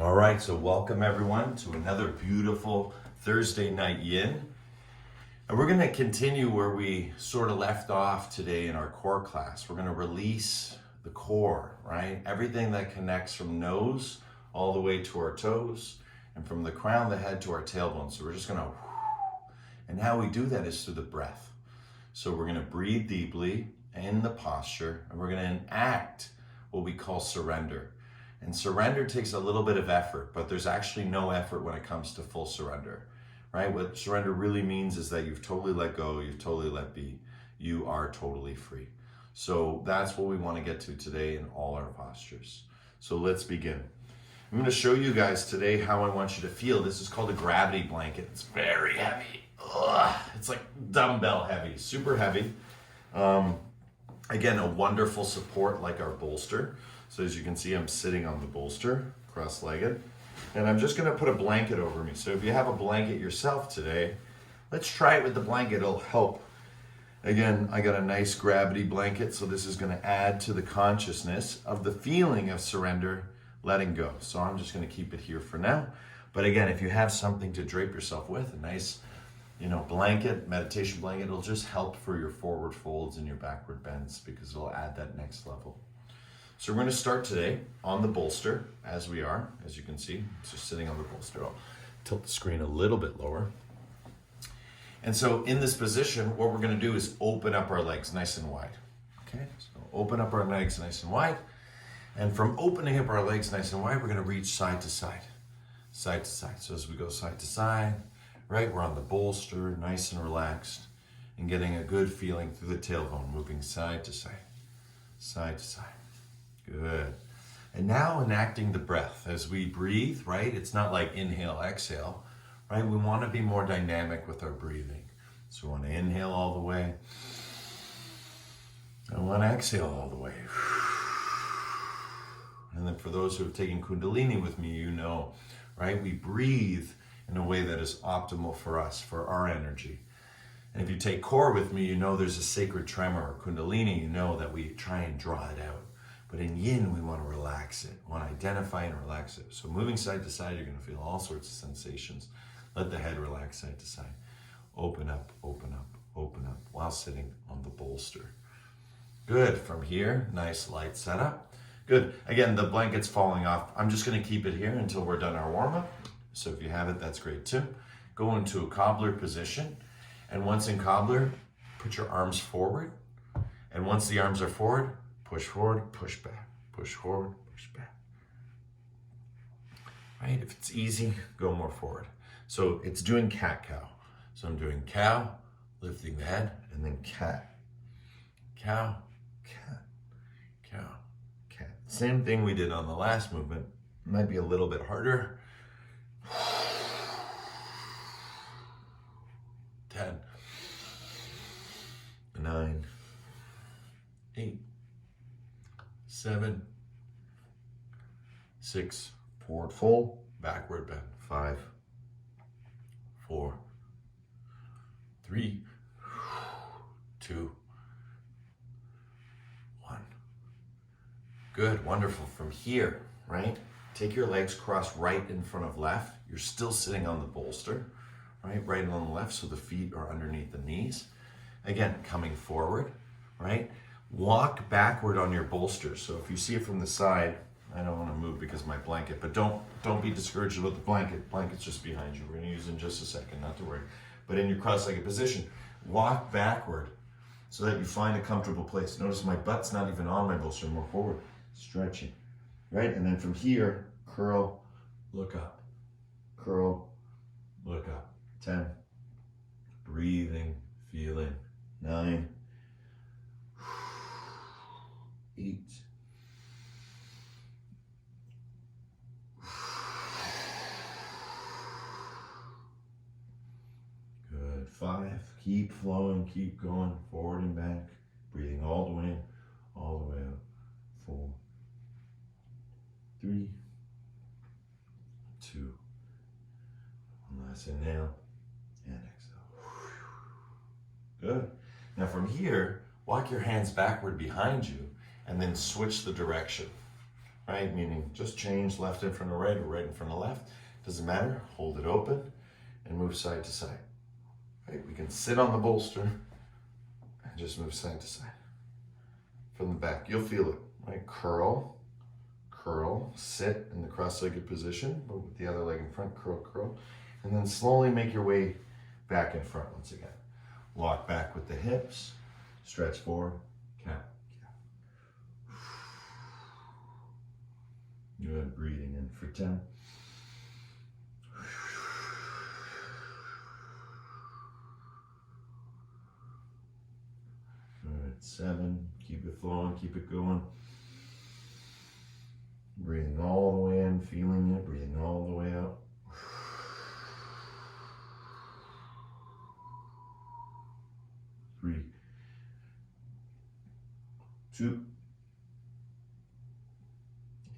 All right, so welcome everyone to another beautiful Thursday night yin. And we're going to continue where we sort of left off today in our core class. We're going to release the core, right? Everything that connects from nose all the way to our toes and from the crown of the head to our tailbone. So we're just going to, and how we do that is through the breath. So we're going to breathe deeply in the posture, and we're going to enact what we call surrender. And surrender takes a little bit of effort, but there's actually no effort when it comes to full surrender, right? What surrender really means is that you've totally let go, you've totally let be, you are totally free. So that's what we want to get to today in all our postures. So let's begin. I'm going to show you guys today how I want you to feel. This is called a gravity blanket. It's very heavy. Ugh. It's like dumbbell heavy, super heavy. Again, a wonderful support like our bolster. So as you can see, I'm sitting on the bolster, cross-legged, and I'm just gonna put a blanket over me. So if you have a blanket yourself today, let's try it with the blanket, it'll help. Again, I got a nice gravity blanket, so this is gonna add to the consciousness of the feeling of surrender, letting go. So I'm just gonna keep it here for now. But again, if you have something to drape yourself with, a nice, blanket, meditation blanket, it'll just help for your forward folds and your backward bends because it'll add that next level. So we're going to start today on the bolster, as we are, as you can see. So sitting on the bolster, I'll tilt the screen a little bit lower. And so in this position, what we're going to do is open up our legs nice and wide. Okay, so open up our legs nice and wide. And from opening up our legs nice and wide, we're going to reach side to side, side to side. So as we go side to side, right, we're on the bolster, nice and relaxed, and getting a good feeling through the tailbone, moving side to side, side to side. Good. And now enacting the breath as we breathe, right? It's not like inhale, exhale, right? We want to be more dynamic with our breathing. So we want to inhale all the way. And we want to exhale all the way. And then for those who have taken Kundalini with me, you know, right? We breathe in a way that is optimal for us, for our energy. And if you take core with me, you know there's a sacred tremor, or Kundalini, you know that we try and draw it out. But in yin, we want to relax it. We want to identify and relax it. So moving side to side, you're going to feel all sorts of sensations. Let the head relax side to side. Open up, open up, open up while sitting on the bolster. Good. From here, nice light setup. Good. Again, the blanket's falling off. I'm just going to keep it here until we're done our warm-up. So if you have it, that's great too. Go into a cobbler position. And once in cobbler, put your arms forward. And once the arms are forward, push forward, push back, push forward, push back. Right? If it's easy, go more forward. So it's doing cat-cow. So I'm doing cow, lifting the head, and then cat. Cow, cat, cow, cat. Same thing we did on the last movement. Might be a little bit harder. 10, 9, 8, 7, 6, forward fold, backward bend, 5, 4, 3, 2, 1. Good, wonderful. From here, right? Take your legs cross right in front of left. You're still sitting on the bolster, right? Right on the left, so the feet are underneath the knees. Again, coming forward, right? Walk backward on your bolster. So if you see it from the side, I don't want to move because of my blanket, but don't be discouraged about the blanket. Blanket's just behind you. We're going to use it in just a second, not to worry. But in your cross-legged position, walk backward so that you find a comfortable place. Notice my butt's not even on my bolster, more forward, stretching, right? And then from here, curl, look up, curl, look up. 10, breathing, feeling. 9, 8, 5, keep flowing, keep going, forward and back, breathing all the way in, all the way out. 4, 3, 2, one last inhale and exhale. Good. Now from here, walk your hands backward behind you and then switch the direction. right? Meaning just change left in front of right or right in front of left. Doesn't matter. Hold it open and move side to side. Right? We can sit on the bolster and just move side to side. From the back, you'll feel it, right? Curl, curl, sit in the cross-legged position, but with the other leg in front, curl, curl. And then slowly make your way back in front once again. Lock back with the hips, stretch forward, cap, cap. Good, breathing in for 10. Good, 7, keep it flowing, keep it going. Breathing all the way in, feeling it, breathing all the way out. 3, 2,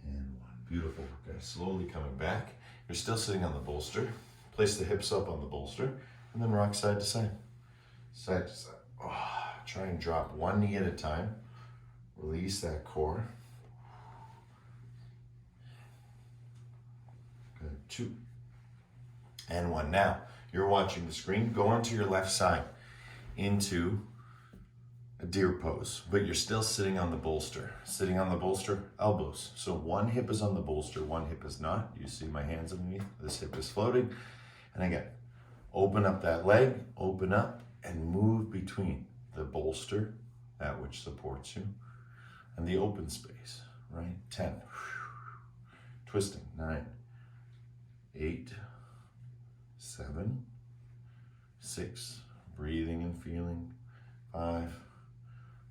and 1. Beautiful work, guys. Slowly coming back. You're still sitting on the bolster. Place the hips up on the bolster, and then rock side to side. Side to side. Oh, try and drop one knee at a time. Release that core. Good, 2, and 1. Now, you're watching the screen. Go onto your left side into a deer pose, but you're still sitting on the bolster. Sitting on the bolster, elbows. So one hip is on the bolster, one hip is not. You see my hands underneath. This hip is floating. And again, open up that leg, open up, and move between the bolster, that which supports you, and the open space, right? 10. Twisting. 9, 8, 7, 6, breathing and feeling. 5,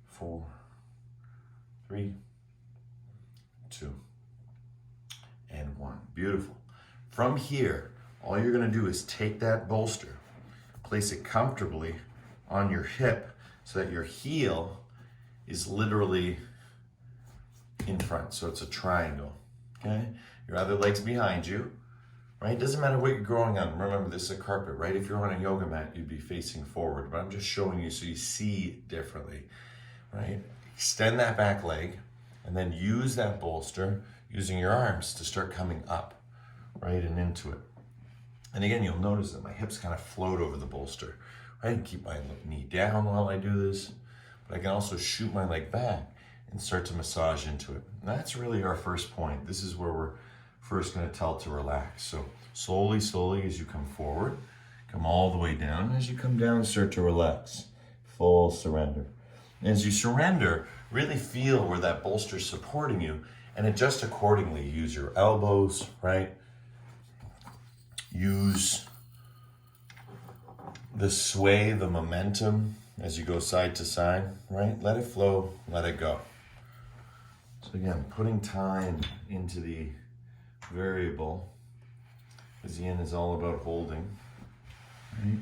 4, 3, 2, and 1. Beautiful. From here, all you're going to do is take that bolster, place it comfortably on your hip so that your heel is literally in front. So it's a triangle, okay? Your other leg's behind you, right? It doesn't matter what you're growing on. Remember, this is a carpet, right? If you're on a yoga mat, you'd be facing forward, but I'm just showing you so you see differently, right? Extend that back leg and then use that bolster using your arms to start coming up, right, and into it. And again, you'll notice that my hips kind of float over the bolster, right? And keep my knee down while I do this, but I can also shoot my leg back and start to massage into it. And that's really our first point. This is where we're first going to tell to relax. So slowly, slowly as you come forward, come all the way down. As you come down, start to relax. Full surrender. And as you surrender, really feel where that bolster is supporting you and adjust accordingly. Use your elbows, right? Use the sway, the momentum as you go side to side, right? Let it flow, let it go. So again, putting time into the variable, because yin is all about holding, right?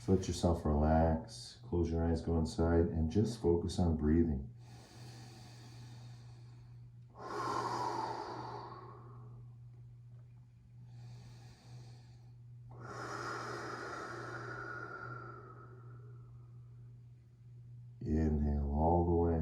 So let yourself relax, close your eyes, go inside, and just focus on breathing. Inhale all the way.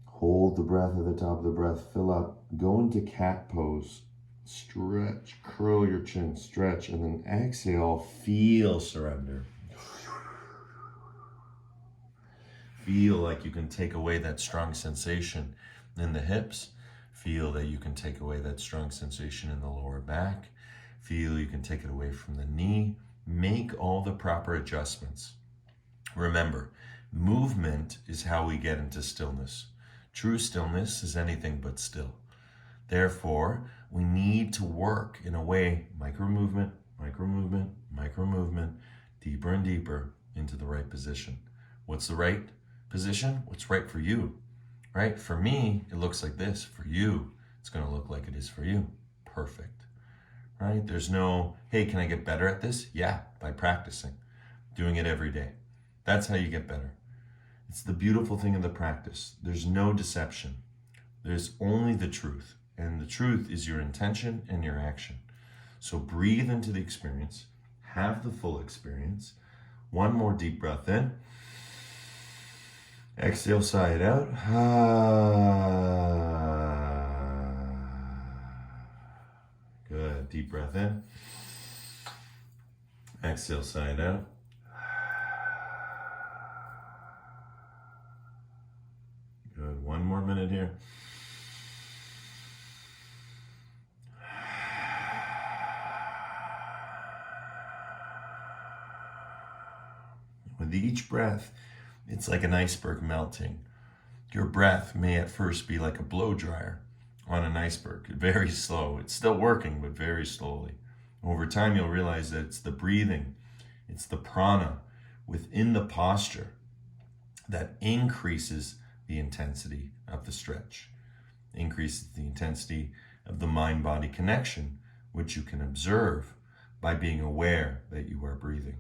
Hold the breath at the top of the breath, fill up, go into cat pose, stretch, curl your chin, stretch, and then exhale, feel surrender. Feel like you can take away that strong sensation in the hips. Feel that you can take away that strong sensation in the lower back. Feel you can take it away from the knee. Make all the proper adjustments. Remember, movement is how we get into stillness. True stillness is anything but still. Therefore, we need to work in a way, micro movement, micro movement, micro movement, deeper and deeper into the right position. What's the right position? What's right for you, right? For me, it looks like this. For you, it's going to look like it is for you. Perfect, right? There's no, hey, can I get better at this? Yeah, by practicing, doing it every day. That's how you get better. It's the beautiful thing of the practice. There's no deception. There's only the truth. And the truth is your intention and your action. So breathe into the experience. Have the full experience. One more deep breath in. Exhale, sigh it out. Good. Deep breath in. Exhale, sigh it out. Good. One more minute here. With each breath, it's like an iceberg melting. Your breath may at first be like a blow dryer on an iceberg, very slow. It's still working, but very slowly. Over time, you'll realize that it's the breathing, it's the prana within the posture that increases the intensity of the stretch, increases the intensity of the mind-body connection, which you can observe by being aware that you are breathing.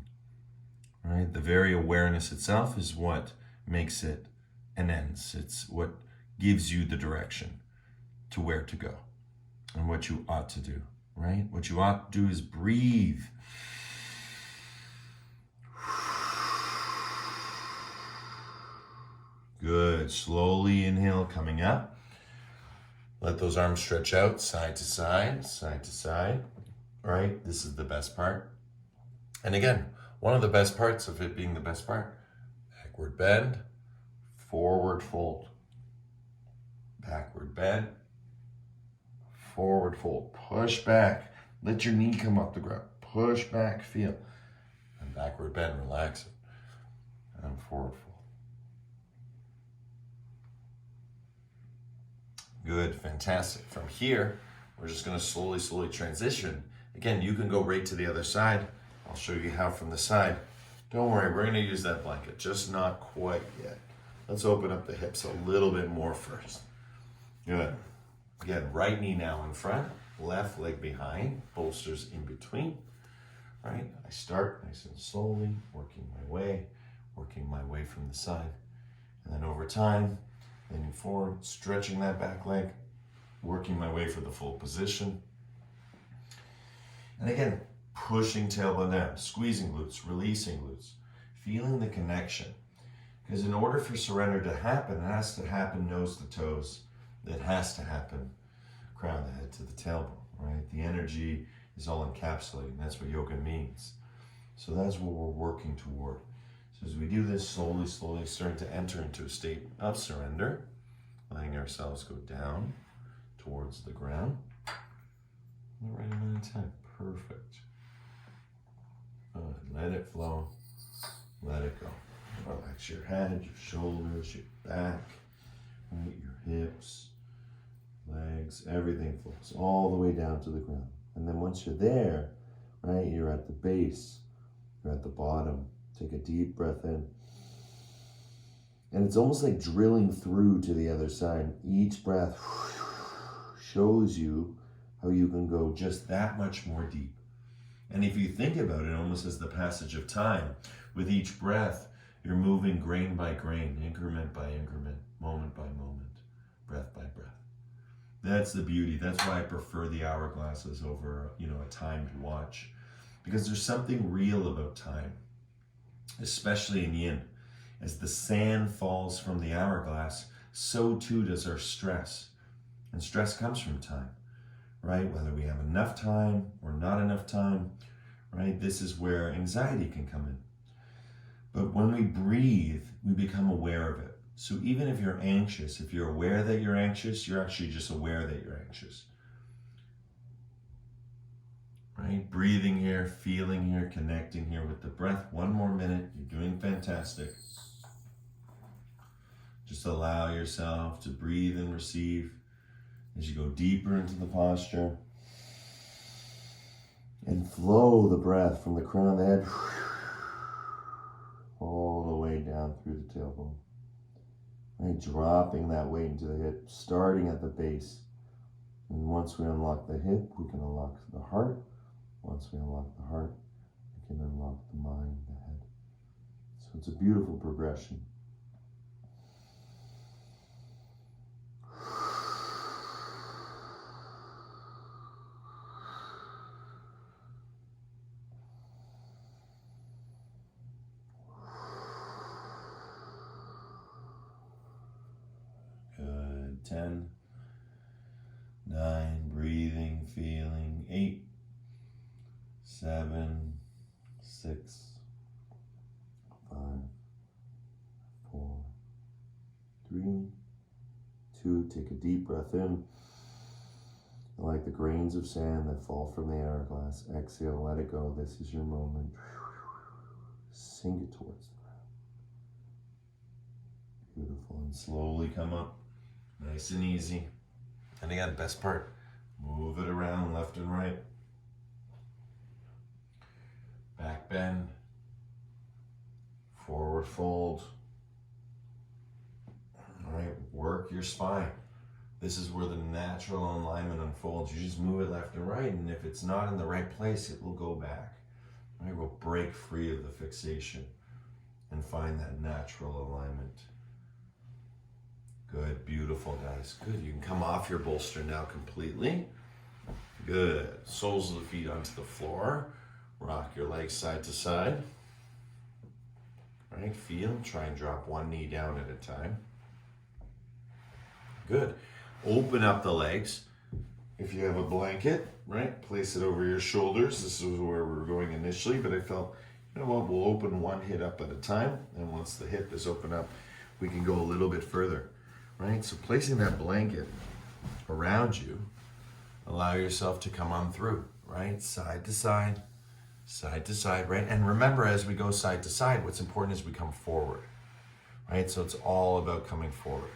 Right? The very awareness itself is what makes it an ends. It's what gives you the direction to where to go and what you ought to do, right? What you ought to do is breathe. Good. Slowly inhale, coming up. Let those arms stretch out, side to side, side to side. All right, this is the best part. And again, one of the best parts of it being the best part, backward bend, forward fold. Backward bend, forward fold. Push back. Let your knee come up the ground. Push back, feel. And backward bend, relax it. And forward fold. Good, fantastic. From here, we're just going to slowly transition. Again, you can go right to the other side. I'll show you how from the side. Don't worry, we're going to use that blanket, just not quite yet. Let's open up the hips a little bit more first. Good. Again, right knee now in front, left leg behind, bolsters in between. Right? I start nice and slowly, working my way from the side. And then over time, leaning forward, stretching that back leg, working my way for the full position. And again, pushing tailbone down, squeezing glutes, releasing glutes, feeling the connection. Because in order for surrender to happen, it has to happen nose to toes. It has to happen crown of the head to the tailbone, right? The energy is all encapsulating. That's what yoga means. So that's what we're working toward. So as we do this, slowly starting to enter into a state of surrender, letting ourselves go down towards the ground. The right amount of time. Perfect. Good. Let it flow. Let it go. Relax your head, your shoulders, your back, right? Your hips, legs, everything flows all the way down to the ground. And then once you're there, right, you're at the base, you're at the bottom. Take a deep breath in. And it's almost like drilling through to the other side. Each breath shows you how you can go just that much more deep. And if you think about it almost as the passage of time, with each breath, you're moving grain by grain, increment by increment, moment by moment, breath by breath. That's the beauty. That's why I prefer the hourglasses over, a timed watch. Because there's something real about time, especially in yin. As the sand falls from the hourglass, so too does our stress. And stress comes from time, right? Whether we have enough time or not enough time, right? This is where anxiety can come in. But when we breathe, we become aware of it. So even if you're anxious, if you're aware that you're anxious, you're actually just aware that you're anxious. Right? Breathing here, feeling here, connecting here with the breath. One more minute. You're doing fantastic. Just allow yourself to breathe and receive as you go deeper into the posture. And flow the breath from the crown of the head all the way down through the tailbone. Right? Dropping that weight into the hip, starting at the base. And once we unlock the hip, we can unlock the heart. Once we unlock the heart, we can unlock the mind, the head. So it's a beautiful progression. 10, 9, breathing, feeling, 8, 7, 6, 5, 4, 3, 2. Take a deep breath in. Like the grains of sand that fall from the hourglass. Exhale, let it go. This is your moment. Sink it towards the ground. Beautiful. And slowly come up. Nice and easy. And again, best part, move it around left and right. Back bend. Forward fold. All right, work your spine. This is where the natural alignment unfolds. You just move it left and right, and if it's not in the right place, it will go back. Right? We'll break free of the fixation and find that natural alignment. Good, beautiful, guys. Good, you can come off your bolster now completely. Good, soles of the feet onto the floor. Rock your legs side to side. All right, feel, try and drop one knee down at a time. Good. Open up the legs. If you have a blanket, right, place it over your shoulders. This is where we were going initially, but I felt, you know what, we'll open one hip up at a time, and once the hip is open up, we can go a little bit further, right? So placing that blanket around you, allow yourself to come on through, right? Side to side, right? And remember, as we go side to side, what's important is we come forward, right? So it's all about coming forward.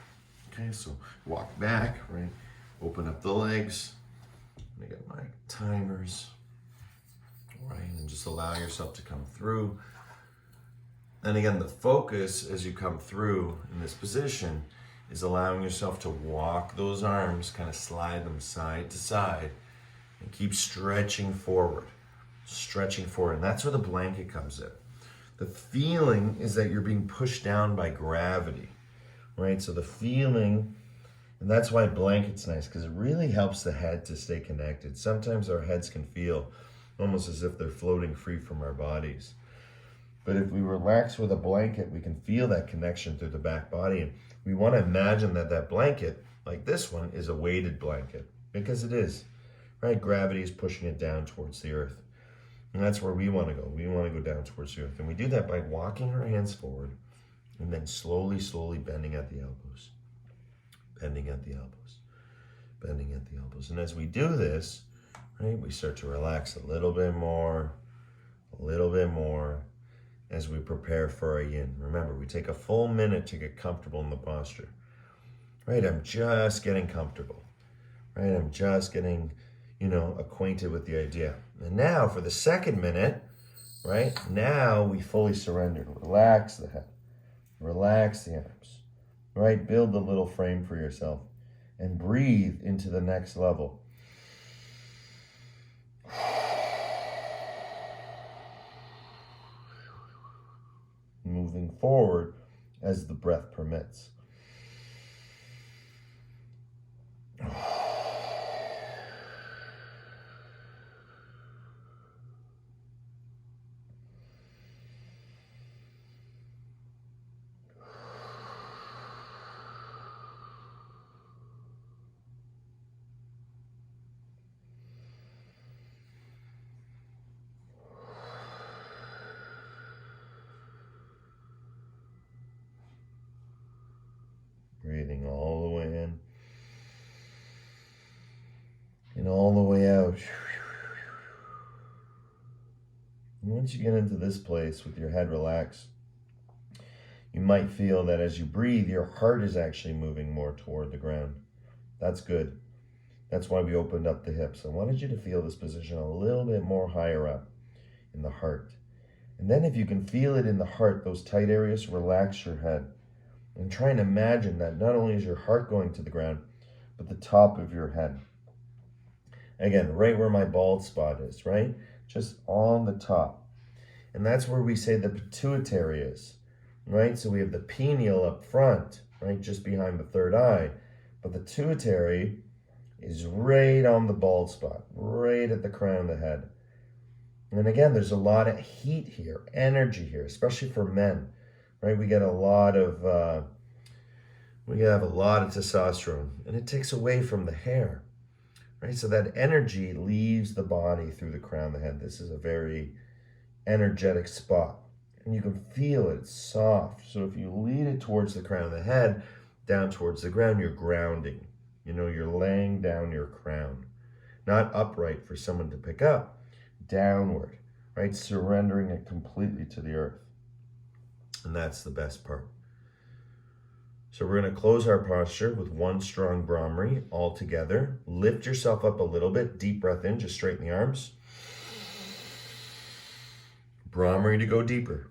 Okay, so walk back, right? Open up the legs. I get my timers, right? And just allow yourself to come through. And again, the focus as you come through in this position is allowing yourself to walk those arms, kind of slide them side to side, and keep stretching forward. And that's where the blanket comes in. The feeling is that you're being pushed down by gravity. Right, so the feeling, and that's why blanket's nice, because it really helps the head to stay connected. Sometimes our heads can feel almost as if they're floating free from our bodies. But if we relax with a blanket, we can feel that connection through the back body. And we want to imagine that that blanket, like this one, is a weighted blanket, because it is. Right, gravity is pushing it down towards the earth. And that's where we want to go. We want to go down towards the earth. And we do that by walking our hands forward, and then slowly bending at the elbows. Bending at the elbows. And as we do this, right, we start to relax a little bit more as we prepare for our yin. Remember, we take a full minute to get comfortable in the posture. Right, I'm just getting comfortable. Right, I'm just getting, acquainted with the idea. And now for the second minute, right, now we fully surrender. Relax the head. Relax the arms, right? Build the little frame for yourself and breathe into the next level. Moving forward as the breath permits. Breathing all the way in and all the way out. And once you get into this place with your head relaxed, you might feel that as you breathe, your heart is actually moving more toward the ground. That's good. That's why we opened up the hips. I wanted you to feel this position a little bit more higher up in the heart. And then if you can feel it in the heart, those tight areas, relax your head. And try and imagine that not only is your heart going to the ground, but the top of your head. Again, right where my bald spot is, right? Just on the top. And that's where we say the pituitary is, right? So we have the pineal up front, right? Just behind the third eye. But the pituitary is right on the bald spot, right at the crown of the head. And again, there's a lot of heat here, energy here, especially for men, right? We get a lot of we have a lot of testosterone, and it takes away from the hair, right? So that energy leaves the body through the crown of the head. This is a very energetic spot, and you can feel it. It's soft. So if you lead it towards the crown of the head, down towards the ground, you're grounding. You know, you're laying down your crown, not upright for someone to pick up, downward, right? Surrendering it completely to the earth. And that's the best part. So we're going to close our posture with one strong Brahmari all together. Lift yourself up a little bit. Deep breath in, just straighten the arms. Brahmari to go deeper.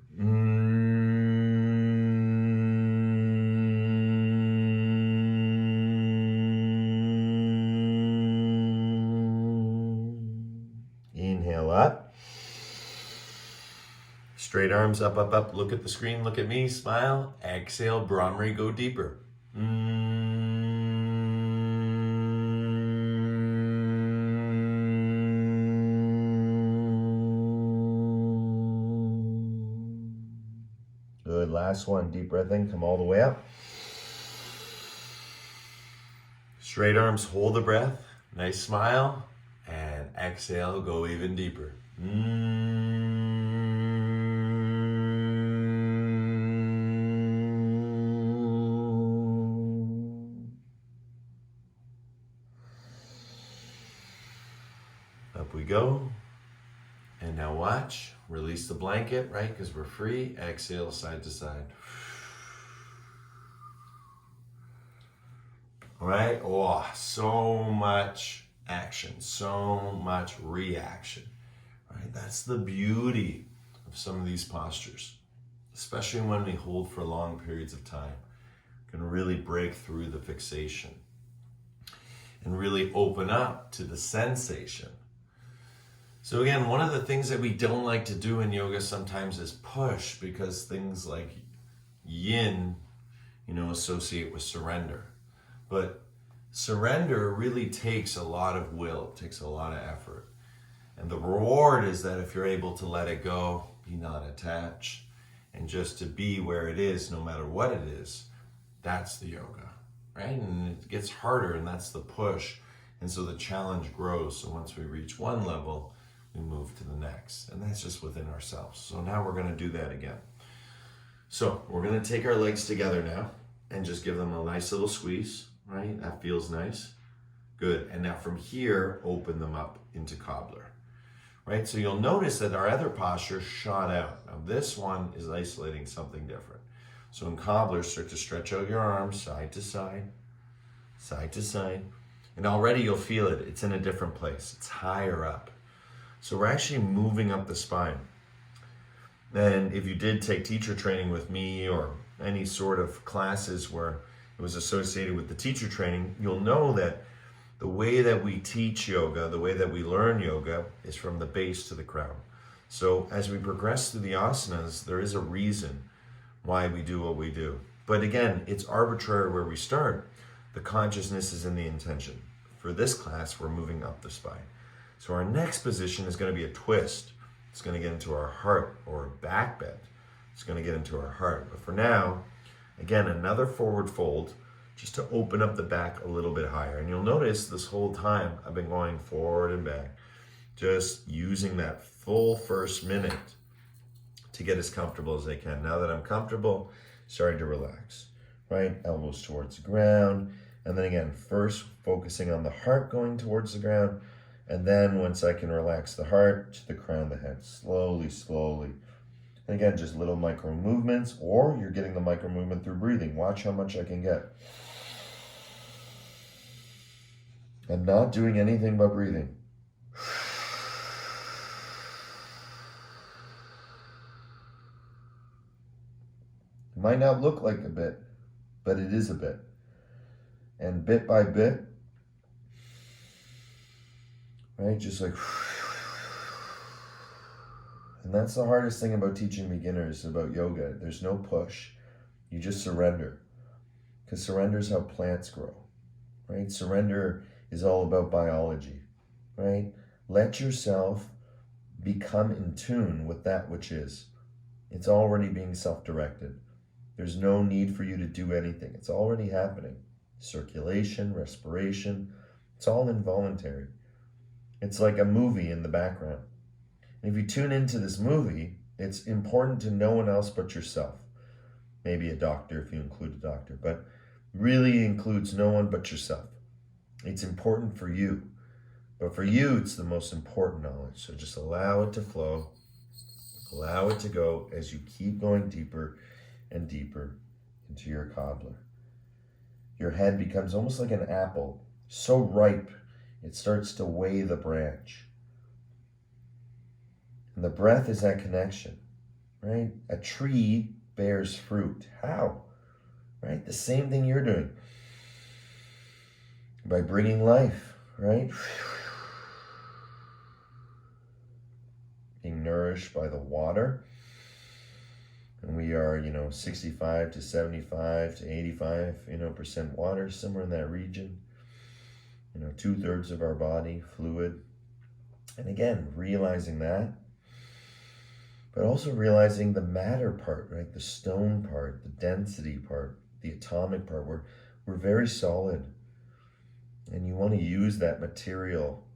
Inhale up. Straight arms up, up, up. Look at the screen. Look at me. Smile. Exhale. Brahmari, go deeper. Good. Last one. Deep breath in. Come all the way up. Straight arms. Hold the breath. Nice smile. And exhale. Go even deeper. Up we go. And now watch. Release the blanket, right? Because we're free. Exhale side to side. All right? Oh, so much action, so much reaction. Right? That's the beauty of some of these postures, especially when we hold for long periods of time. Can really break through the fixation and really open up to the sensation. So again, one of the things that we don't like to do in yoga sometimes is push, because things like yin, associate with surrender. But surrender really takes a lot of will, takes a lot of effort. And the reward is that if you're able to let it go, be not attached, and just to be where it is, no matter what it is, that's the yoga, right? And it gets harder, and that's the push. And so the challenge grows. So once we reach one level, we move to the next. And that's just within ourselves. So now we're going to do that again. So we're going to take our legs together now and just give them a nice little squeeze, right? That feels nice. Good. And now from here, open them up into cobbler, right? So you'll notice that our other posture shot out. Now this one is isolating something different. So in cobbler, start to stretch out your arms side to side, side to side. And already you'll feel it. It's in a different place. It's higher up. So we're actually moving up the spine. And if you did take teacher training with me or any sort of classes where it was associated with the teacher training, you'll know that the way that we teach yoga, the way that we learn yoga, is from the base to the crown. So as we progress through the asanas, there is a reason why we do what we do. But again, it's arbitrary where we start. The consciousness is in the intention. For this class, we're moving up the spine. So our next position is going to be a twist. It's going to get into our heart, or a back bend. It's going to get into our heart. But for now, again, another forward fold, just to open up the back a little bit higher. And you'll notice this whole time I've been going forward and back, just using that full first minute to get as comfortable as I can. Now that I'm comfortable, starting to relax, right? Elbows towards the ground. And then again, first focusing on the heart going towards the ground. And then once I can relax the heart, to the crown of the head, slowly, slowly. And again, just little micro movements, or you're getting the micro movement through breathing. Watch how much I can get. I'm not doing anything but breathing. It might not look like a bit, but it is a bit. And bit by bit, right, just like, and that's the hardest thing about teaching beginners about yoga. There's no push. You just surrender. Because surrender is how plants grow, right? Surrender is all about biology, right? Let yourself become in tune with that which is. It's already being self-directed. There's no need for you to do anything. It's already happening. Circulation, respiration, it's all involuntary. It's like a movie in the background. And if you tune into this movie, it's important to no one else but yourself. Maybe a doctor if you include a doctor, but really includes no one but yourself. It's important for you. But for you, it's the most important knowledge. So just allow it to flow. Allow it to go as you keep going deeper and deeper into your cobbler. Your head becomes almost like an apple, so ripe, it starts to weigh the branch. And the breath is that connection, right? A tree bears fruit. How? Right? The same thing you're doing. By bringing life, right? Being nourished by the water. And we are, 65 to 75 to 85, percent water, somewhere in that region. 2/3 of our body, fluid. And again, realizing that, but also realizing the matter part, right? The stone part, the density part, the atomic part. We're very solid. And you want to use that material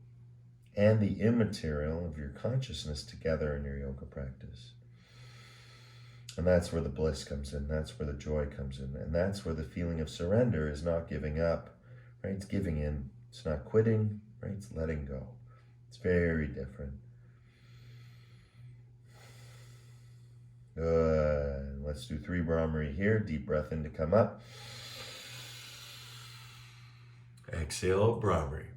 and the immaterial of your consciousness together in your yoga practice. And that's where the bliss comes in. That's where the joy comes in. And that's where the feeling of surrender is not giving up, right? It's giving in. It's not quitting, right? It's letting go. It's very different. Good. Let's do 3 Brahmari here. Deep breath in to come up. Exhale, Brahmari.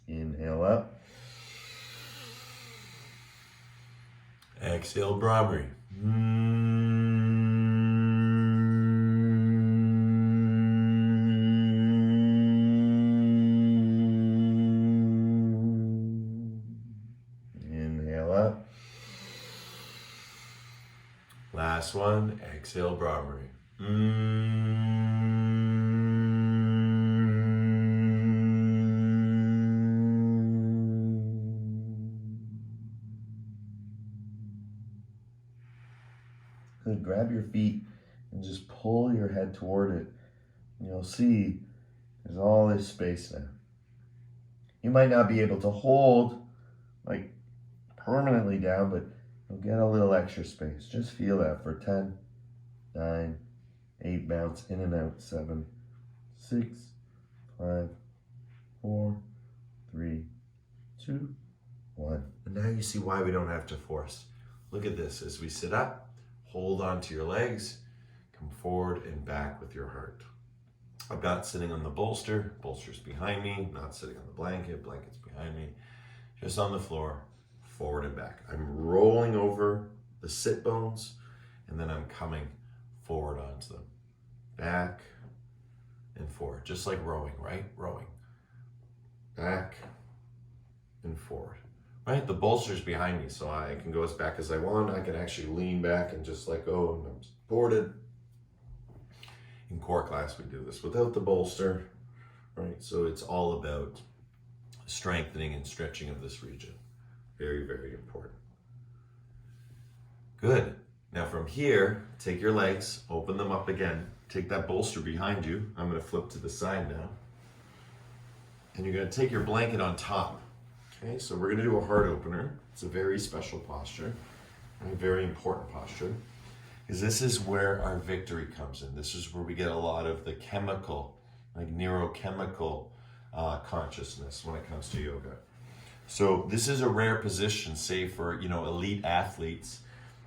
Inhale up. Exhale, Brahmari. Inhale up. Last one. Exhale, Brahmari. Good. Grab your feet and just pull your head toward it. And you'll see there's all this space now. You might not be able to hold like permanently down, but you'll get a little extra space. Just feel that for 10, 9, 8, bounce in and out, 7, 6, 5, 4, 3, 2, 1. And now you see why we don't have to force. Look at this. As we sit up, hold onto your legs, come forward and back with your heart. I'm not sitting on the bolster, bolster's behind me, not sitting on the blanket, blanket's behind me, just on the floor, forward and back. I'm rolling over the sit bones, and then I'm coming forward onto them. Back and forward, just like rowing, right? Rowing. Back and forward. Right, the bolster's behind me, so I can go as back as I want. I can actually lean back and just let go, and I'm supported. In core class, we do this without the bolster, right? So it's all about strengthening and stretching of this region. Very, very important. Good. Now from here, take your legs, open them up again. Take that bolster behind you. I'm going to flip to the side now. And you're going to take your blanket on top. Okay, so we're going to do a heart opener. It's a very special posture, and a very important posture, because this is where our victory comes in. This is where we get a lot of the chemical, like neurochemical consciousness when it comes to yoga. So this is a rare position, say for, elite athletes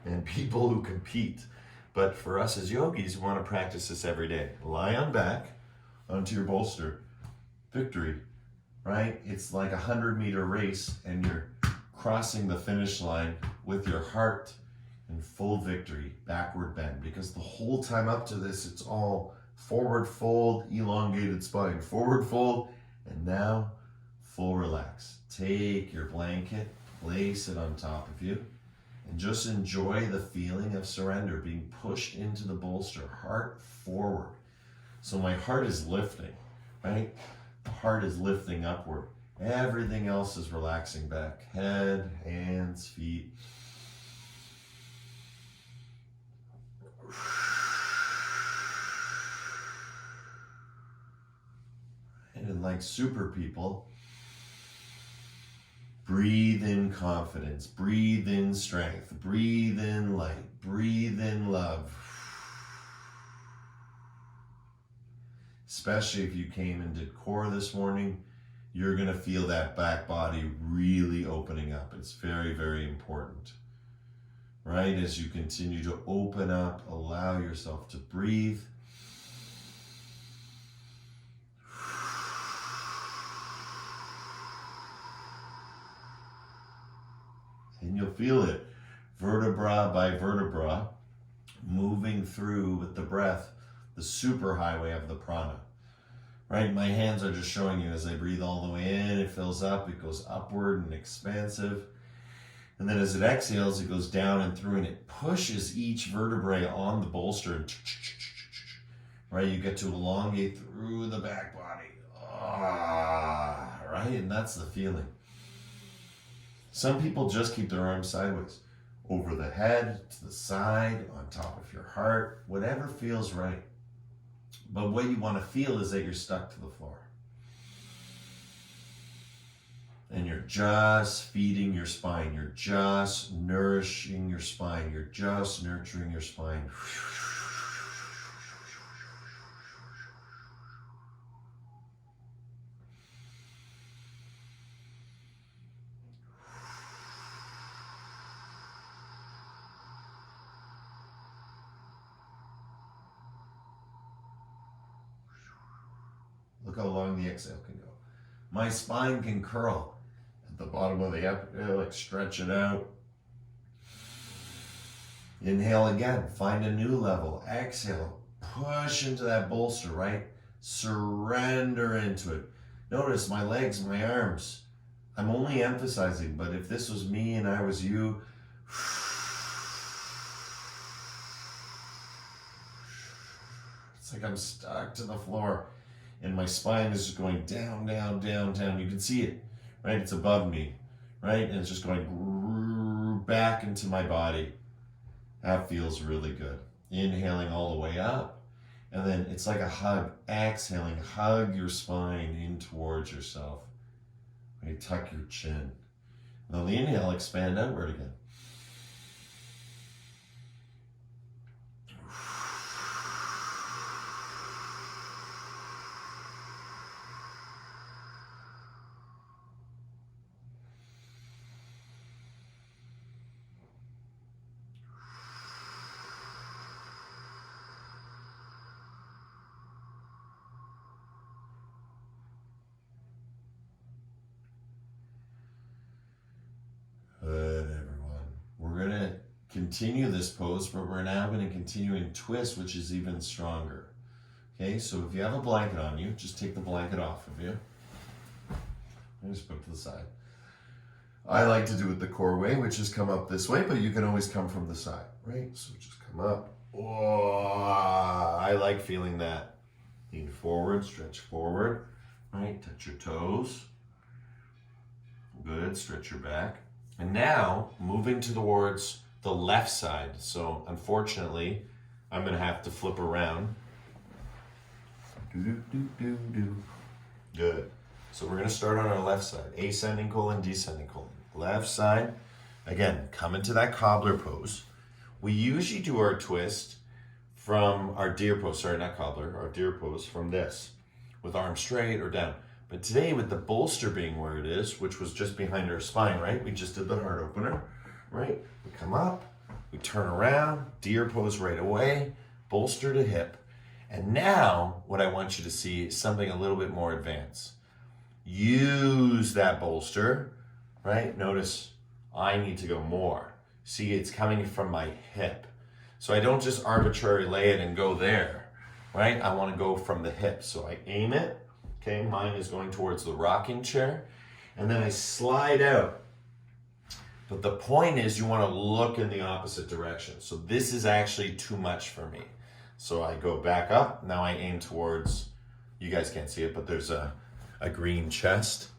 and people who compete. But for us as yogis, we want to practice this every day. Lie on back onto your bolster. Victory. Right? It's like 100-meter race, and you're crossing the finish line with your heart in full victory, backward bend. Because the whole time up to this, it's all forward fold, elongated spine, forward fold, and now full relax. Take your blanket, place it on top of you, And just enjoy the feeling of surrender, being pushed into the bolster, heart forward. So my heart is lifting, right? The heart is lifting upward. Everything else is relaxing back. Head, hands, feet. And like super people, breathe in confidence, breathe in strength, breathe in light, breathe in love. Especially if you came and did core this morning, you're going to feel that back body really opening up. It's very, very important, right? As you continue to open up, allow yourself to breathe. And you'll feel it, vertebra by vertebra, moving through with the breath, the superhighway of the prana. Right? My hands are just showing you as I breathe all the way in, it fills up, it goes upward and expansive. And then as it exhales, it goes down and through, and it pushes each vertebrae on the bolster. Right? You get to elongate through the back body. Right? And that's the feeling. Some people just keep their arms sideways, over the head, to the side, on top of your heart, whatever feels right. But what you want to feel is that you're stuck to the floor. And you're just feeding your spine. You're just nourishing your spine. You're just nurturing your spine. Look how long the exhale can go. My spine can curl at the bottom of the abdomen, like stretch it out. Inhale again, find a new level. Exhale, push into that bolster, right? Surrender into it. Notice my legs, my arms. I'm only emphasizing, but if this was me and I was you, it's like I'm stuck to the floor. And my spine is just going down, down, down, down. You can see it, right? It's above me, right? And it's just going back into my body. That feels really good. Inhaling all the way up. And then it's like a hug. Exhaling, hug your spine in towards yourself. Right? Tuck your chin. And then the inhale, expand outward again. Continue this pose, but we're now going to continue in twist, which is even stronger. Okay, so if you have a blanket on you, just take the blanket off of you. And just put it to the side. I like to do it the core way, which is come up this way, but you can always come from the side, right? So just come up. Oh, I like feeling that. Lean forward, stretch forward, right? Touch your toes. Good, stretch your back. And now, moving towards the left side. So unfortunately, I'm going to have to flip around. Good. So we're going to start on our left side. Ascending colon, descending colon. Left side. Again, come into that cobbler pose. We usually do our twist from our deer pose. Sorry, not cobbler. Our deer pose from this. With arms straight or down. But today, with the bolster being where it is, which was just behind our spine, right? We just did the heart opener. Right? We come up, we turn around, deer pose right away, bolster to hip. And now what I want you to see is something a little bit more advanced. Use that bolster, right? Notice I need to go more. See, it's coming from my hip. So I don't just arbitrarily lay it and go there, right? I want to go from the hip. So I aim it, okay? Mine is going towards the rocking chair. And then I slide out. But the point is you want to look in the opposite direction. So this is actually too much for me. So I go back up. Now I aim towards, you guys can't see it, but there's a green chest,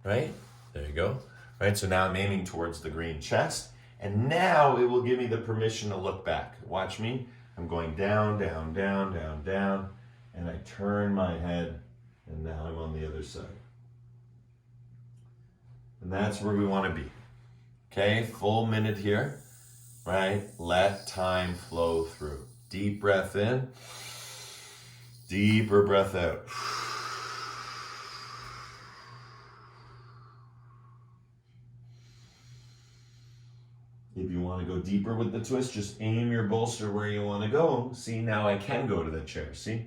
right? There you go. Right, so now I'm aiming towards the green chest. And now it will give me the permission to look back. Watch me. I'm going down, down, down, down, down. And I turn my head, and now I'm on the other side. And that's where we want to be. Okay, full minute here, right? Let time flow through. Deep breath in, deeper breath out. If you want to go deeper with the twist, just aim your bolster where you want to go. See, now I can go to the chair, see?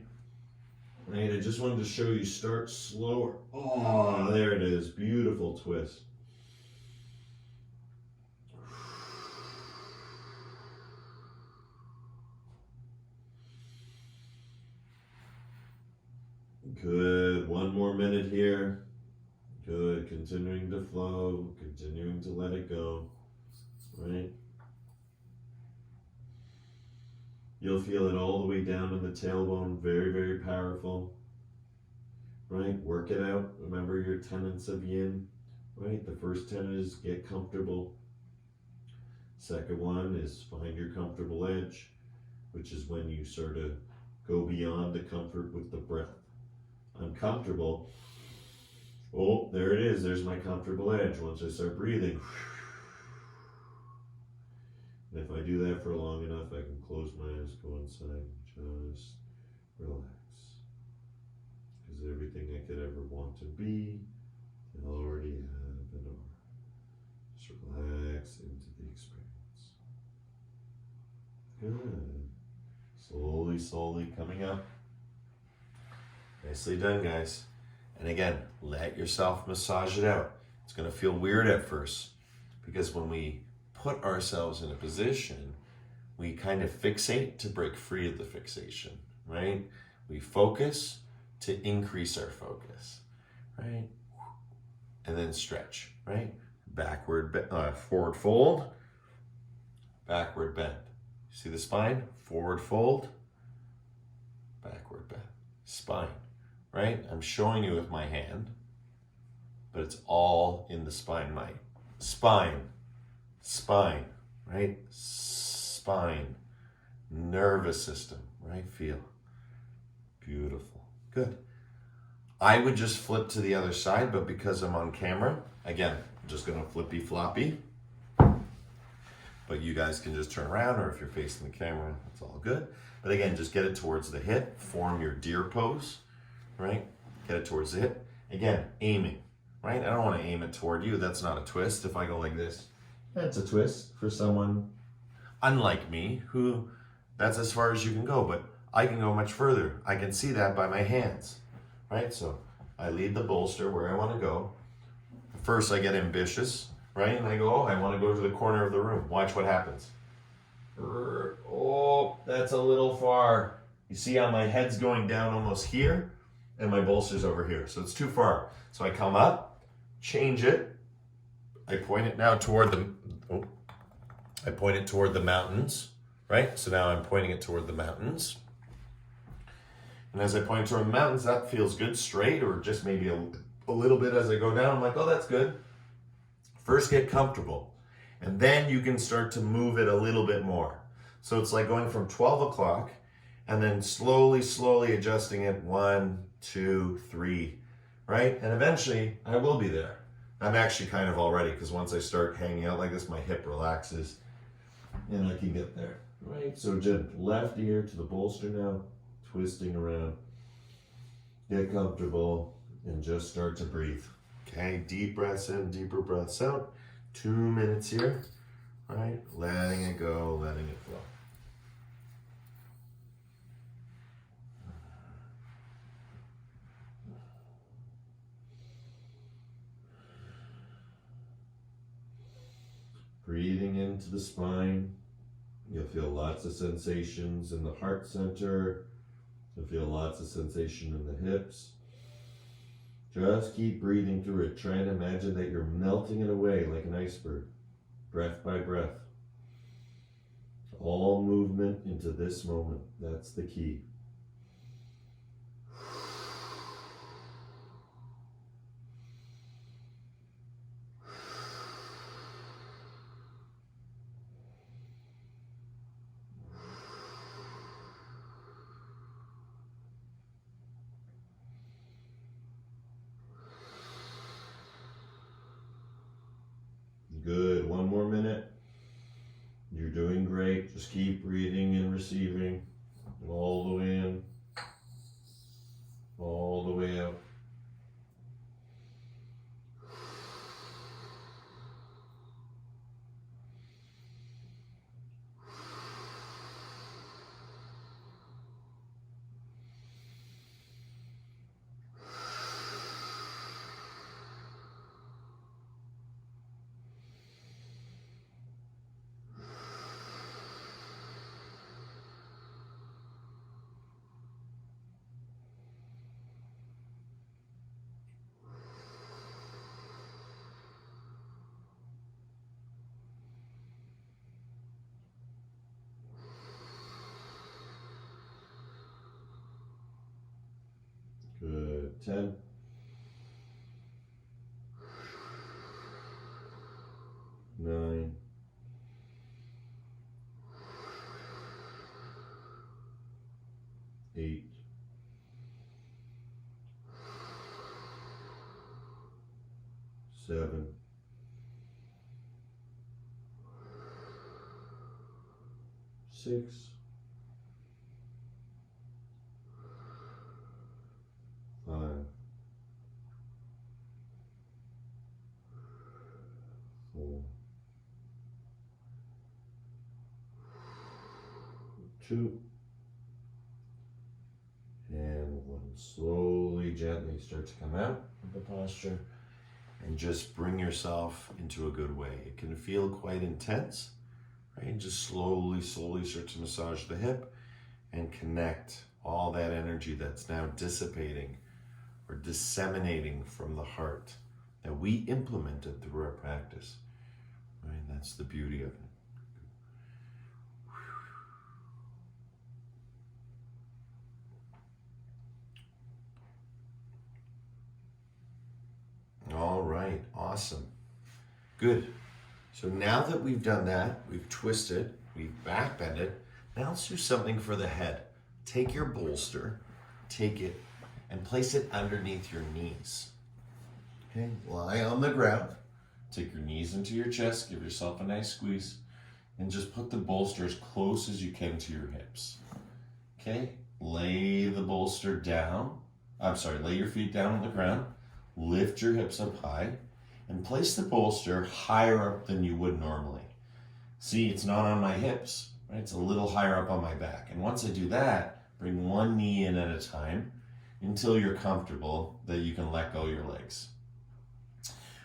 Right, I just wanted to show you, start slower. Oh, there it is, beautiful twist. Good, one more minute here. Good, continuing to flow, continuing to let it go, right? You'll feel it all the way down in the tailbone, very, very powerful, right? Work it out. Remember your tenets of yin, right? The first tenet is get comfortable. Second one is find your comfortable edge, which is when you sort of go beyond the comfort with the breath. I'm comfortable. Oh, there it is. There's my comfortable edge. Once I start breathing, and if I do that for long enough, I can close my eyes, go inside, just relax. Because everything I could ever want to be, I already have and are. Just relax into the experience. Good. Slowly, slowly coming up. Nicely done, guys. And again, let yourself massage it out. It's going to feel weird at first because when we put ourselves in a position, we kind of fixate to break free of the fixation, right? We focus to increase our focus, right? And then stretch, right? Forward fold, backward bend. See the spine? Forward fold, backward bend. Spine. Right? I'm showing you with my hand, but it's all in the spine. My spine, right? Spine, nervous system, right? Feel. Beautiful. Good. I would just flip to the other side, but because I'm on camera, again, I'm just going to flippy floppy. But you guys can just turn around, or if you're facing the camera, it's all good. But again, just get it towards the hip, form your deer pose. Right? Get it towards the hip. Again, aiming, right? I don't want to aim it toward you. That's not a twist. If I go like this, that's a twist for someone unlike me, who that's as far as you can go, but I can go much further. I can see that by my hands, right? So I lead the bolster where I want to go. First, I get ambitious, right? And I go, oh, I want to go to the corner of the room. Watch what happens. Oh, that's a little far. You see how my head's going down almost here? And my bolster's over here, so it's too far. So I come up, change it. I point it now toward the mountains, right? So now I'm pointing it toward the mountains. And as I point toward the mountains, that feels good, straight, or just maybe a little bit as I go down. I'm like, oh, that's good. First, get comfortable. And then you can start to move it a little bit more. So it's like going from 12 o'clock and then slowly, slowly adjusting it 1, 2, 3, right? And eventually I will be there. I'm actually kind of already, because once I start hanging out like this, my hip relaxes and I can get there, right? So just left ear to the bolster now, twisting around. Get comfortable and just start to breathe. Okay, deep breaths in, deeper breaths out. 2 minutes here, right? Letting it go, letting it flow. Breathing into the spine. You'll feel lots of sensations in the heart center. You'll feel lots of sensation in the hips. Just keep breathing through it. Try and imagine that you're melting it away like an iceberg. breath by breath. All movement into this moment. That's the key. Good. One more minute. You're doing great. Just keep breathing and receiving. All the way in. All the way out. Good. 10. 9. 8. 7. 6. 5. 4. 2. And 1. Slowly, gently start to come out of the posture and just bring yourself into a good way. It can feel quite intense, right? And just slowly start to massage the hip and connect all that energy that's now dissipating or disseminating from the heart that we implemented through our practice, right? That's the beauty of it. All right, awesome. Good. So now that we've done that, we've twisted, we've backbended, now let's do something for the head. Take your bolster, take it, and place it underneath your knees. Okay, lie on the ground, take your knees into your chest, give yourself a nice squeeze, and just put the bolster as close as you can to your hips. Okay, lay the bolster down, lay your feet down on the ground, lift your hips up high, and place the bolster higher up than you would normally. See, it's not on my hips, right? It's a little higher up on my back. And once I do that, bring one knee in at a time until you're comfortable that you can let go your legs.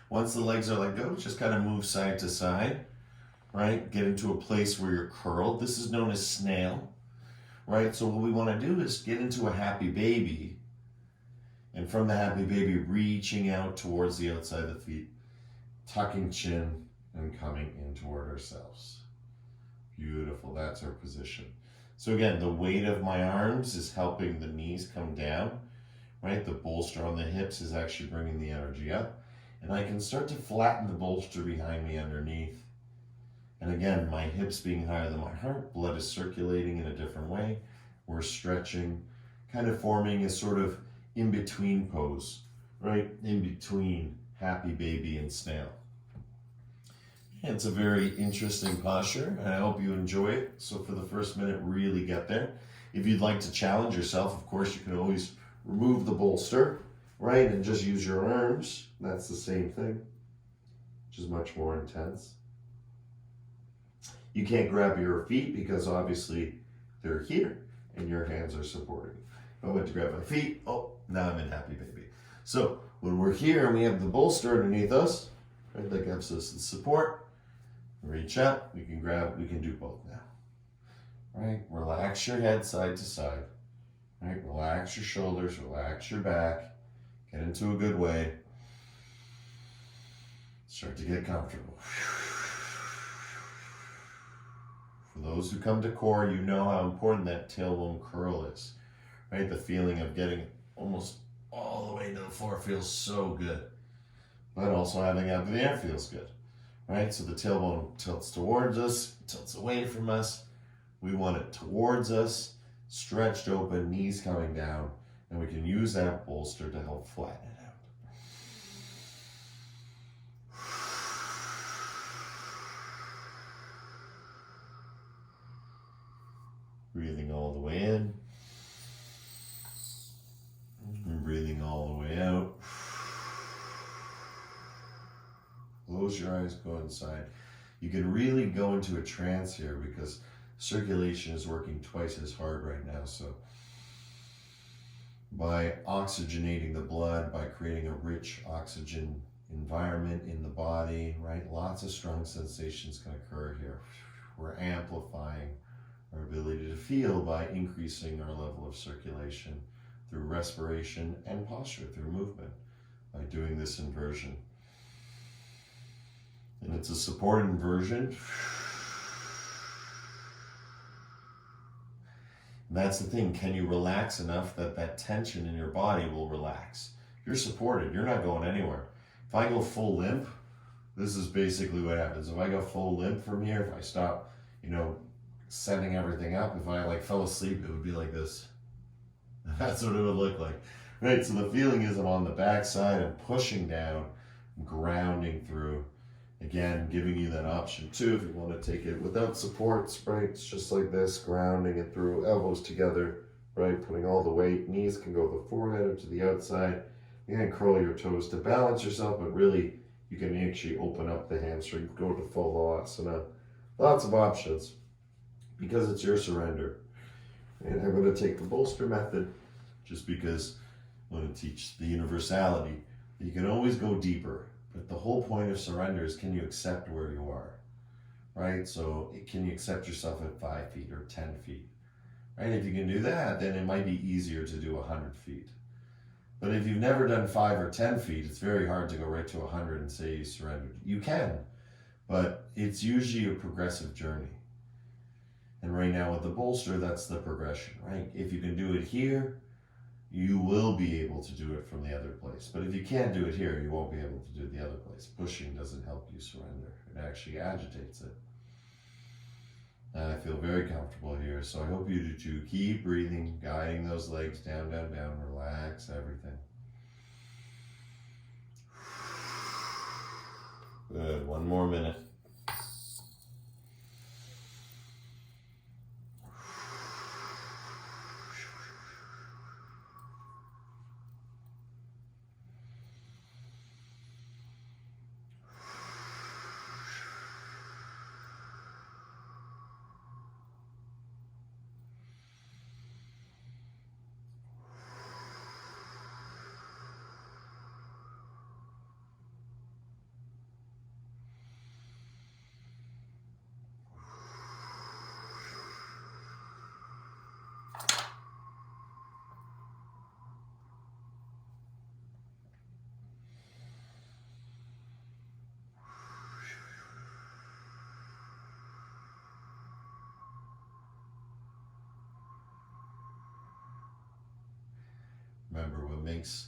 Once the legs are let go, just kind of move side to side, right? Get into a place where you're curled. This is known as snail, right? So what we want to do is get into a happy baby, and from the happy baby, reaching out towards the outside of the feet, tucking chin and coming in toward ourselves. Beautiful, that's our position. So again, the weight of my arms is helping the knees come down, right? The bolster on the hips is actually bringing the energy up. And I can start to flatten the bolster behind me underneath. And again, my hips being higher than my heart, blood is circulating in a different way. We're stretching, kind of forming a sort of in-between pose, right? In between happy baby and snail. It's a very interesting posture, and I hope you enjoy it. So for the first minute, really get there. If you'd like to challenge yourself, of course, you can always remove the bolster, right? And just use your arms. That's the same thing, which is much more intense. You can't grab your feet because obviously they're here and your hands are supporting. If I went to grab my feet, oh, now I'm in happy baby. So when we're here and we have the bolster underneath us, right, that gives us the support. Reach up, we can grab, we can do both now. Right, relax your head side to side. Right, relax your shoulders, relax your back. Get into a good way. Start to get comfortable. those who come to core, you know how important that tailbone curl is, right? The feeling of getting almost all the way to the floor feels so good, but also having it up in the air feels good, right? So the tailbone tilts towards us, tilts away from us. We want it towards us, stretched open, knees coming down, and we can use that bolster to help flatten it out. Breathing all the way in, and breathing all the way out. Close your eyes, go inside. You can really go into a trance here because circulation is working twice as hard right now. So by oxygenating the blood, by creating a rich oxygen environment in the body, right? Lots of strong sensations can occur here. We're amplifying our ability to feel by increasing our level of circulation through respiration and posture, through movement, by doing this inversion. And it's a supported inversion. And that's the thing, can you relax enough that that tension in your body will relax? You're supported, you're not going anywhere. If I go full limp, this is basically what happens. If I go full limp from here, if I stop, setting everything up, if I fell asleep, it would be like this. That's what it would look like. Right, so the feeling is I'm on the backside, I'm pushing down, I'm grounding through. Again, giving you that option too, if you want to take it without supports, right? It's just like this, grounding it through, elbows together, right? Putting all the weight, knees can go to the forehead or to the outside. You can curl your toes to balance yourself, but really you can actually open up the hamstring, go to full asana. Lots of options because it's your surrender. And I'm going to take the bolster method just because I want to teach the universality. You can always go deeper. But the whole point of surrender is, can you accept where you are, right? So can you accept yourself at 5 feet or 10 feet, right? If you can do that, then it might be easier to do 100 feet. But if you've never done 5 or 10 feet, it's very hard to go right to 100 and say you surrendered. You can, but it's usually a progressive journey. And right now with the bolster, that's the progression, right? If you can do it here, you will be able to do it from the other place. But if you can't do it here, you won't be able to do it the other place. Pushing doesn't help you surrender. It actually agitates it. And I feel very comfortable here. So I hope you do too. Keep breathing, guiding those legs down, down, down. Relax everything. Good. One more minute. Remember, what makes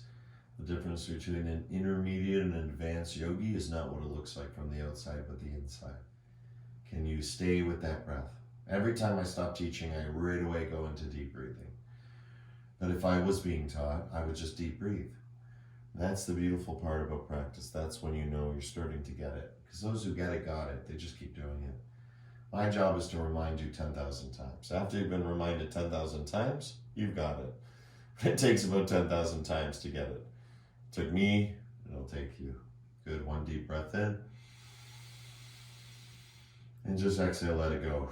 the difference between an intermediate and an advanced yogi is not what it looks like from the outside, but the inside. Can you stay with that breath? Every time I stop teaching, I right away go into deep breathing. But if I was being taught, I would just deep breathe. That's the beautiful part about practice. That's when you know you're starting to get it. Because those who get it, got it. They just keep doing it. My job is to remind you 10,000 times. After you've been reminded 10,000 times, you've got it. It takes about 10,000 times to get it. It took me, it'll take you. Good, one deep breath in. And just exhale, let it go.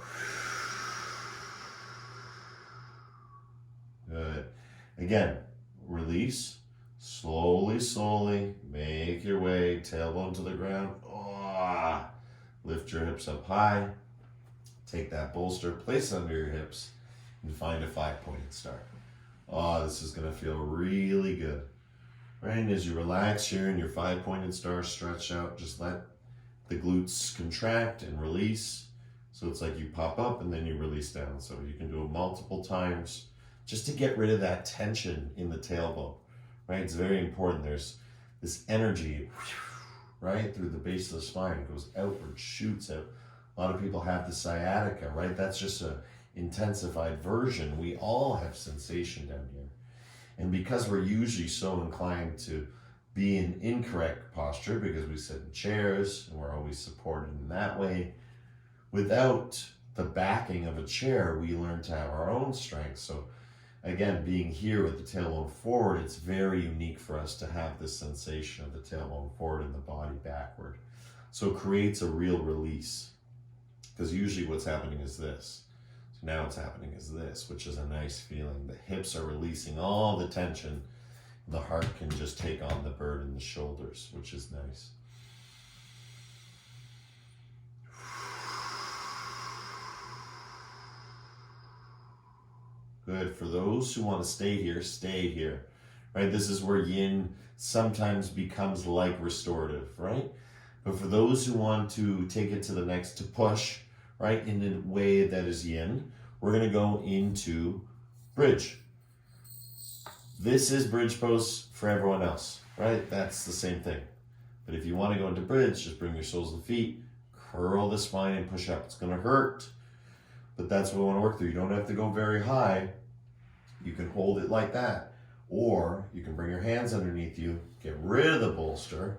Good. Again, release. Slowly, slowly, make your way, tailbone to the ground. Oh, lift your hips up high. Take that bolster, place under your hips, and find a 5-pointed star. Oh, this is going to feel really good. Right, and as you relax here and your 5-pointed star stretch out, just let the glutes contract and release. So it's like you pop up and then you release down. So you can do it multiple times just to get rid of that tension in the tailbone, right? It's very important. There's this energy, right, through the base of the spine, goes outward, shoots out. A lot of people have the sciatica, right? That's just a intensified version. We all have sensation down here. And because we're usually so inclined to be in incorrect posture because we sit in chairs and we're always supported in that way, without the backing of a chair, we learn to have our own strength. So again, being here with the tailbone forward, it's very unique for us to have this sensation of the tailbone forward and the body backward. So it creates a real release, because usually what's happening is this. So now what's happening is this, which is a nice feeling. The hips are releasing all the tension. The heart can just take on the burden in the shoulders, which is nice. Good. For those who want to stay here, stay here. Right? This is where yin sometimes becomes like restorative, right? But for those who want to take it to the next, to push, right, in a way that is yin, we're going to go into bridge. This is bridge pose for everyone else, right? That's the same thing. But if you want to go into bridge, just bring your soles of the feet, curl the spine and push up. It's going to hurt, but that's what we want to work through. You don't have to go very high. You can hold it like that, or you can bring your hands underneath you, get rid of the bolster,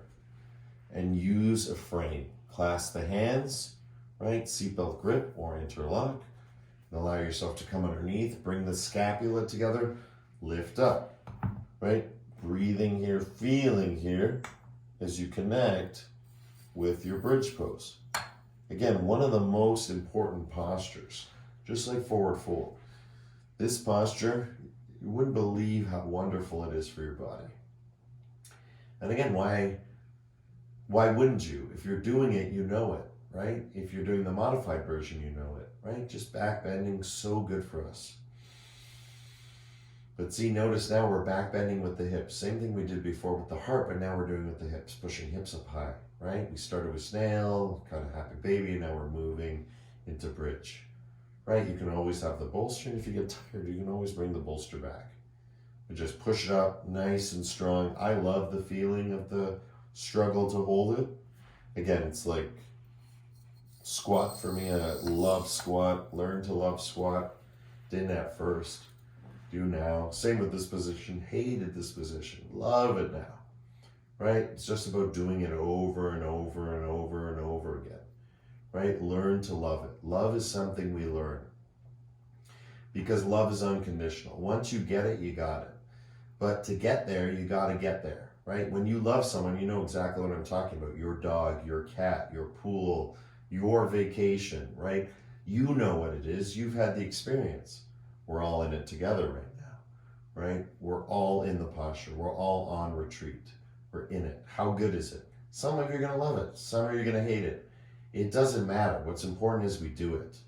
and use a frame. Clasp the hands, right? Seatbelt grip or interlock. And allow yourself to come underneath. Bring the scapula together. Lift up, right? Breathing here, feeling here as you connect with your bridge pose. Again, one of the most important postures, just like forward fold. This posture, you wouldn't believe how wonderful it is for your body. And again, why wouldn't you? If you're doing it, you know it, right? If you're doing the modified version, you know it, right? Just back bending, so good for us. But see, notice now we're back bending with the hips. Same thing we did before with the heart, but now we're doing with the hips, pushing hips up high, right? We started with snail, kind of happy baby, and now we're moving into bridge, right? You can always have the bolster, and if you get tired, you can always bring the bolster back. But just push it up nice and strong. I love the feeling of the struggle to hold it. Again, it's like squat for me. I love squat, learn to love squat. Didn't at first. Do now. Same with this position. Hated this position. Love it now. Right? It's just about doing it over and over and over and over again. Right? Learn to love it. Love is something we learn. Because love is unconditional. Once you get it, you got it. But to get there, you got to get there. Right? When you love someone, you know exactly what I'm talking about. Your dog, your cat, your pool, your vacation. Right? You know what it is. You've had the experience. We're all in it together right now, right? We're all in the posture. We're all on retreat. We're in it. How good is it? Some of you are going to love it. Some of you are going to hate it. It doesn't matter. What's important is we do it.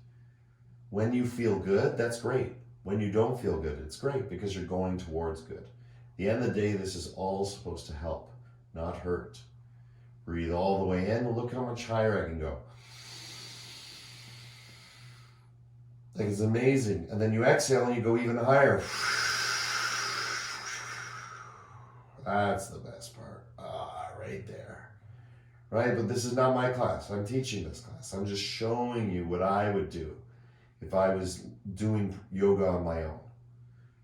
When you feel good, that's great. When you don't feel good, it's great because you're going towards good. At the end of the day, this is all supposed to help, not hurt. Breathe all the way in. Well, look how much higher I can go. Like, it's amazing. And then you exhale and you go even higher. That's the best part. Right there. Right? But this is not my class. I'm teaching this class. I'm just showing you what I would do if I was doing yoga on my own.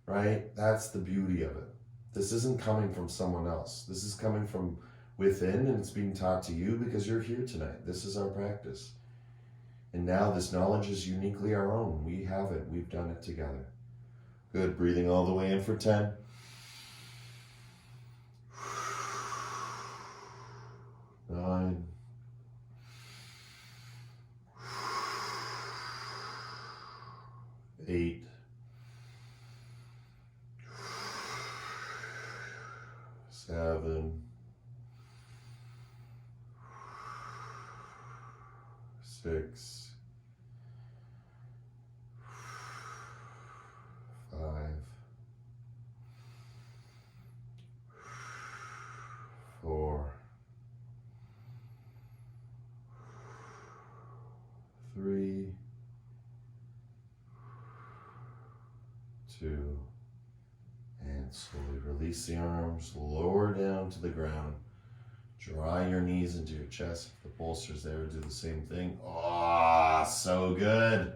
Right? That's the beauty of it. This isn't coming from someone else. This is coming from within, and it's being taught to you because you're here tonight. This is our practice. And now this knowledge is uniquely our own. We have it. We've done it together. Good. Breathing all the way in for 10. 9. 8. 7. 6. 5. 4. 3. 2, and slowly release the arms, lower down to the ground. Draw your knees into your chest. If the bolster's there, do the same thing. Oh, so good.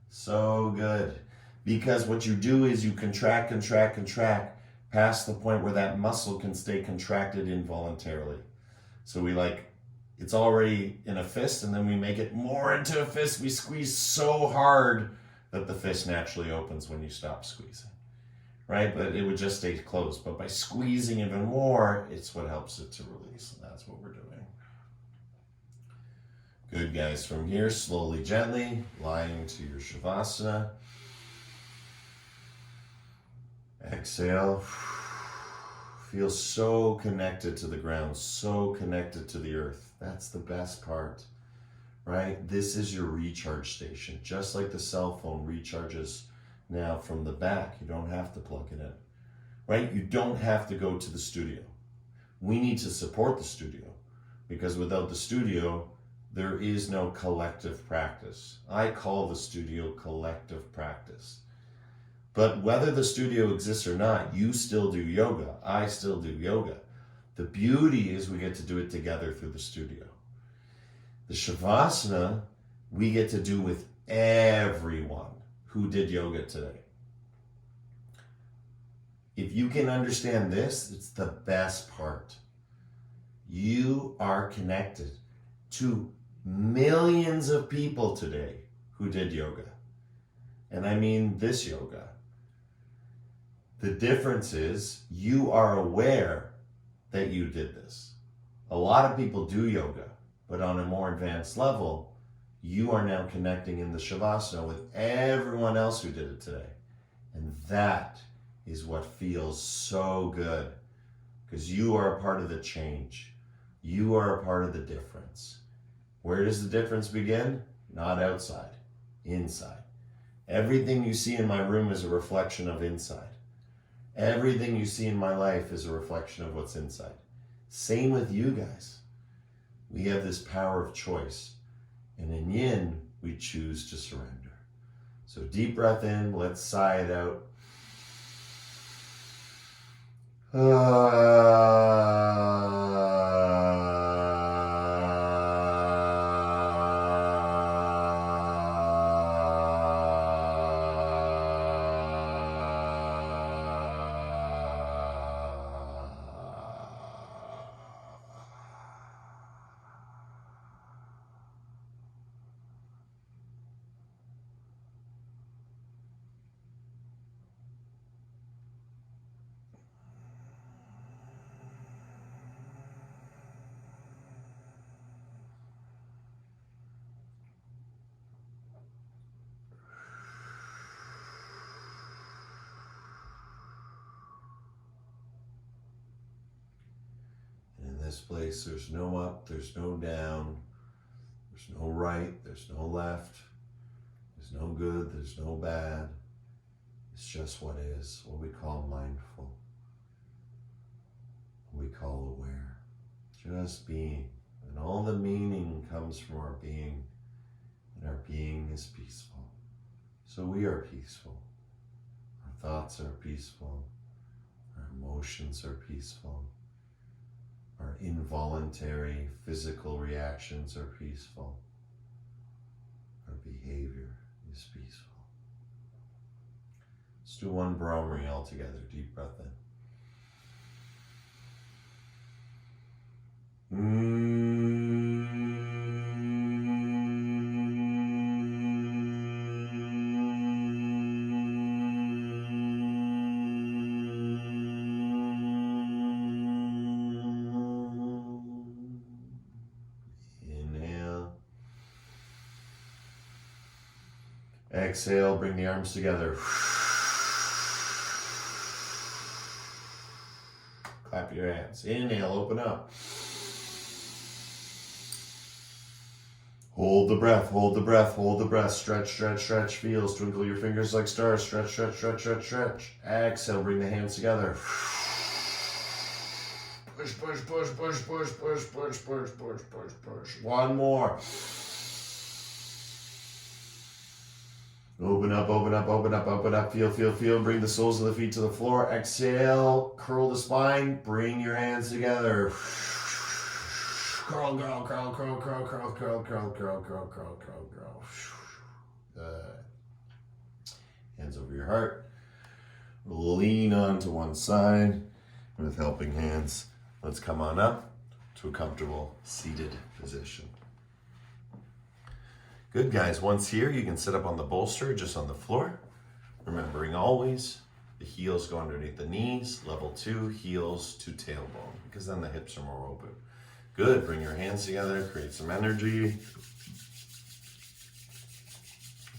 So good. Because what you do is you contract, contract, contract past the point where that muscle can stay contracted involuntarily. So we it's already in a fist, and then we make it more into a fist. We squeeze so hard that the fist naturally opens when you stop squeezing, right? But it would just stay closed. But by squeezing even more, it's what helps it to release, and that's what we're doing. Good, guys. From here, slowly, gently, lying to your Shavasana. Exhale. Feel so connected to the ground, so connected to the earth. That's the best part, right? This is your recharge station. Just like the cell phone recharges now from the back. You don't have to plug it in, right? You don't have to go to the studio. We need to support the studio, because without the studio, there is no collective practice. I call the studio collective practice. But whether the studio exists or not, you still do yoga. I still do yoga. The beauty is we get to do it together through the studio. The Shavasana, we get to do with everyone who did yoga today. If you can understand this, it's the best part. You are connected to millions of people today who did yoga. And I mean this yoga. The difference is you are aware that you did this. A lot of people do yoga, but on a more advanced level, you are now connecting in the Shavasana with everyone else who did it today. And that is what feels so good, because you are a part of the change. You are a part of the difference. Where does the difference begin? Not outside, inside. Everything you see in my room is a reflection of inside. Everything you see in my life is a reflection of what's inside. Same with you guys. We have this power of choice. And in Yin, we choose to surrender. So deep breath in, let's sigh it out. This place, there's no up, there's no down, there's no right, there's no left, there's no good, there's no bad. It's just what is, what we call mindful, what we call aware. Just being. And all the meaning comes from our being, and our being is peaceful. So we are peaceful. Our thoughts are peaceful. Our emotions are peaceful. Our involuntary physical reactions are peaceful. Our behavior is peaceful. Let's do one Brahmari all together. Deep breath in. Exhale, bring the arms together. Clap your hands. Inhale, open up. Hold the breath, hold the breath, hold the breath. Stretch, stretch, stretch. Feels. Twinkle your fingers like stars. Stretch, stretch, stretch, stretch, stretch. Exhale, bring the hands together. Push, push, push, push, push, push, push, push, push, push, push. One more. Open up, open up, open up, open up. Feel, feel, feel. Bring the soles of the feet to the floor. Exhale. Curl the spine. Bring your hands together. Curl, curl, curl, curl, curl, curl, curl, curl, curl, curl, curl, curl, curl. Good. Hands over your heart. Lean onto one side with helping hands. Let's come on up to a comfortable seated position. Good, guys. Once here, you can sit up on the bolster, just on the floor. Remembering always, the heels go underneath the knees. Level 2, heels to tailbone, because then the hips are more open. Good. Bring your hands together, create some energy.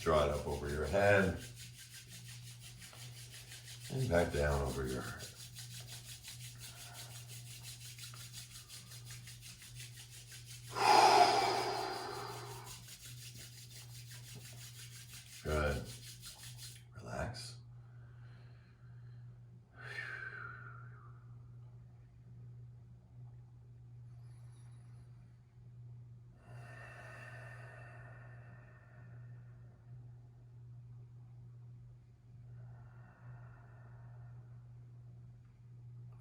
Draw it up over your head. And back down over your heart. Good. Relax.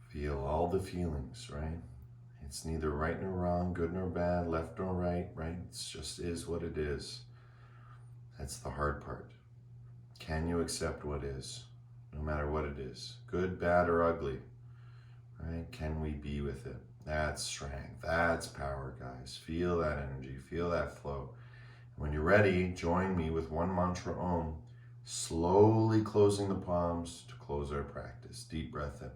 Feel all the feelings, right? It's neither right nor wrong, good nor bad, left nor right, right? It just is what it is. That's the hard part. Can you accept what is, no matter what it is? Good, bad, or ugly, right? Can we be with it? That's strength, that's power, guys. Feel that energy, feel that flow. When you're ready, join me with one mantra Om, slowly closing the palms to close our practice. Deep breath in.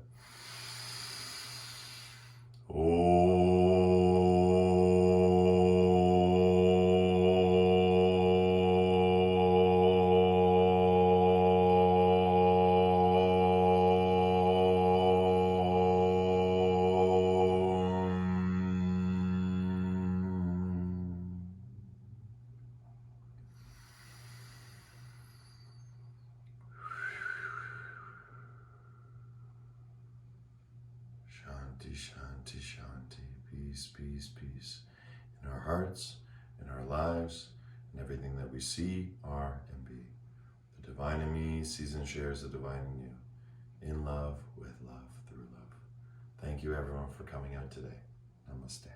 Shanti, shanti, shanti. Peace, peace, peace. In our hearts, in our lives, in everything that we see, are, and be. The divine in me sees and shares the divine in you. In love, with love, through love. Thank you, everyone, for coming out today. Namaste.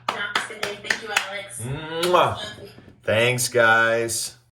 Namaste. Thank you, Alex. Mwah. Thanks, guys.